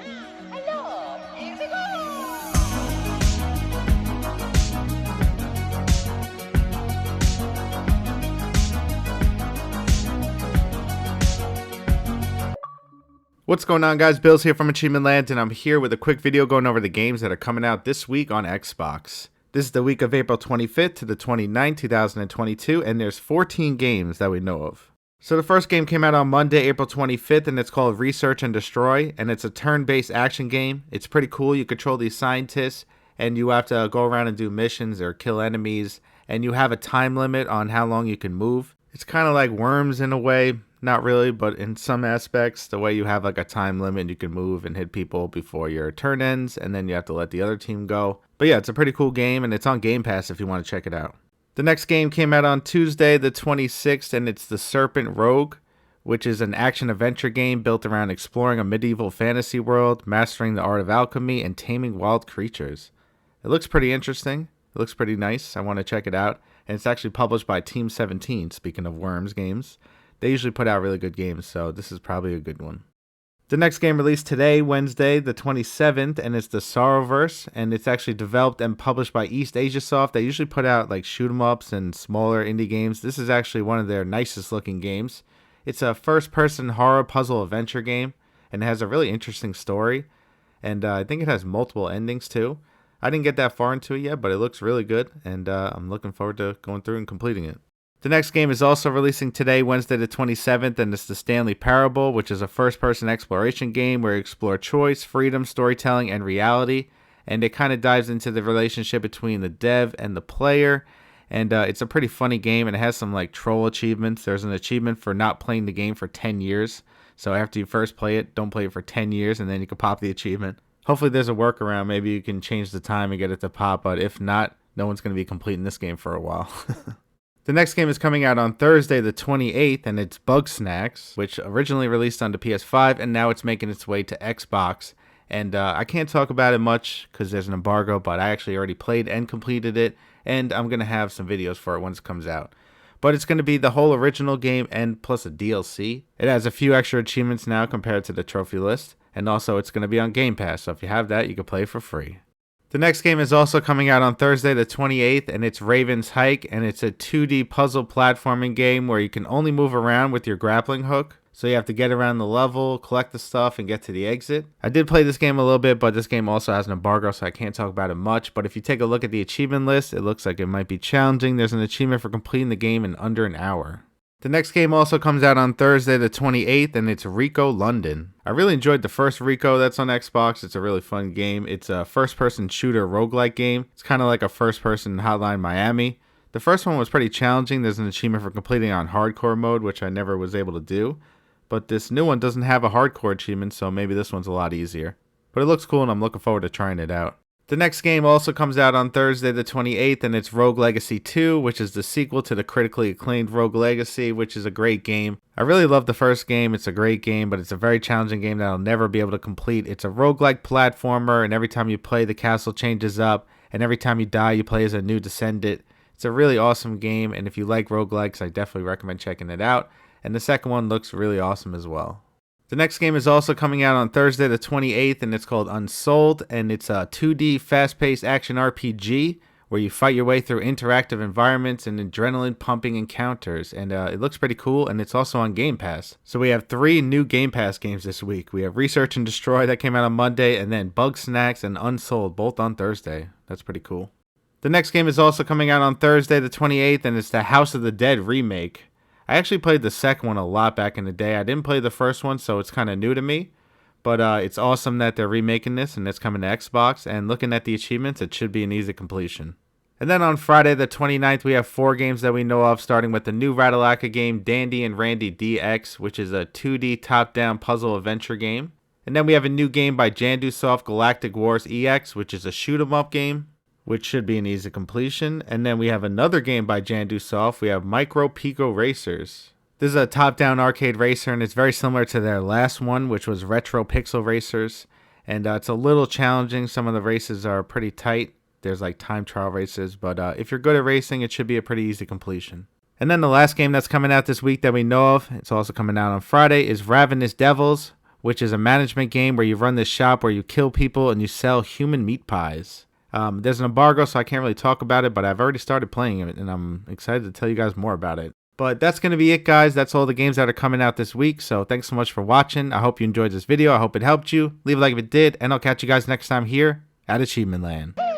Hello, here we go! What's going on, guys? Bill's here from Achievement Land, and I'm here with a quick video going over the games that are coming out this week on Xbox. This is the week of April 25th to the 29th, 2022, and there's 14 games that we know of. So the first game came out on Monday, April 25th, and it's called Research and Destroy, and it's a turn-based action game. It's pretty cool. You control these scientists, and you have to go around and do missions or kill enemies, and you have a time limit on how long you can move. It's kind of like Worms in a way. Not really, but in some aspects, the way you have like a time limit, you can move and hit people before your turn ends, and then you have to let the other team go. But yeah, it's a pretty cool game, and it's on Game Pass if you want to check it out. The next game came out on Tuesday, the 26th, and it's the Serpent Rogue, which is an action-adventure game built around exploring a medieval fantasy world, mastering the art of alchemy, and taming wild creatures. It looks pretty interesting. It looks pretty nice. I want to check it out. And it's actually published by Team 17, speaking of Worms games. They usually put out really good games, so this is probably a good one. The next game released today, Wednesday, the 27th, and it's the SORROWVIRUS, and it's actually developed and published by East Asia Soft. They usually put out like shoot-em-ups and smaller indie games. This is actually one of their nicest looking games. It's a first-person horror puzzle adventure game, and it has a really interesting story, and I think it has multiple endings too. I didn't get that far into it yet, but it looks really good, and I'm looking forward to going through and completing it. The next game is also releasing today, Wednesday the 27th, and it's the Stanley Parable, which is a first-person exploration game where you explore choice, freedom, storytelling, and reality. And it kind of dives into the relationship between the dev and the player. And it's a pretty funny game, and it has some like troll achievements. There's an achievement for not playing the game for 10 years. So after you first play it, don't play it for 10 years, and then you can pop the achievement. Hopefully there's a workaround. Maybe you can change the time and get it to pop, but if not, no one's going to be completing this game for a while. The next game is coming out on Thursday, the 28th, and it's Bugsnax, which originally released on the PS5, and now it's making its way to Xbox. And I can't talk about it much because there's an embargo, but I actually already played and completed it, and I'm going to have some videos for it once it comes out. But it's going to be the whole original game and plus a DLC. It has a few extra achievements now compared to the trophy list, and also it's going to be on Game Pass, so if you have that, you can play it for free. The next game is also coming out on Thursday the 28th, and it's Raven's Hike, and it's a 2D puzzle platforming game where you can only move around with your grappling hook. So you have to get around the level, collect the stuff, and get to the exit. I did play this game a little bit, but this game also has an embargo, so I can't talk about it much. But if you take a look at the achievement list, it looks like it might be challenging. There's an achievement for completing the game in under an hour. The next game also comes out on Thursday the 28th, and it's Rico London. I really enjoyed the first Rico that's on Xbox. It's a really fun game. It's a first-person shooter roguelike game. It's kind of like a first-person Hotline Miami. The first one was pretty challenging. There's an achievement for completing on hardcore mode, which I never was able to do. But this new one doesn't have a hardcore achievement, so maybe this one's a lot easier. But it looks cool, and I'm looking forward to trying it out. The next game also comes out on Thursday the 28th, and it's Rogue Legacy 2, which is the sequel to the critically acclaimed Rogue Legacy, which is a great game. I really love the first game. It's a great game, but it's a very challenging game that I'll never be able to complete. It's a roguelike platformer, and every time you play, the castle changes up, and every time you die, you play as a new descendant. It's a really awesome game, and if you like roguelikes, I definitely recommend checking it out. And the second one looks really awesome as well. The next game is also coming out on Thursday the 28th, and it's called Unsold, and it's a 2D fast-paced action RPG where you fight your way through interactive environments and adrenaline-pumping encounters, and it looks pretty cool, and it's also on Game Pass. So we have 3 new Game Pass games this week. We have Research and Destroy that came out on Monday, and then Bugsnax and Unsold, both on Thursday. That's pretty cool. The next game is also coming out on Thursday the 28th, and it's the House of the Dead remake. I actually played the second one a lot back in the day. I didn't play the first one, so it's kind of new to me. But it's awesome that they're remaking this, and it's coming to Xbox. And looking at the achievements, it should be an easy completion. And then on Friday the 29th, we have 4 games that we know of, starting with the new Ratalaika game, Dandy and Randy DX, which is a 2D top-down puzzle adventure game. And then we have a new game by Jandusoft, Galactic Wars EX, which is a shoot-'em-up game, which should be an easy completion. And then we have another game by Jandusoft. We have Micro Pico Racers. This is a top-down arcade racer, and it's very similar to their last one, which was Retro Pixel Racers. And it's a little challenging. Some of the races are pretty tight. There's like time trial races, but if you're good at racing, it should be a pretty easy completion. And then the last game that's coming out this week that we know of, it's also coming out on Friday, is Ravenous Devils, which is a management game where you run this shop where you kill people and you sell human meat pies. There's an embargo, so I can't really talk about it, but I've already started playing it, and I'm excited to tell you guys more about it. But that's going to be it, guys. That's all the games that are coming out this week, so thanks so much for watching. I hope you enjoyed this video. I hope it helped you. Leave a like if it did, and I'll catch you guys next time here at Achievement Land.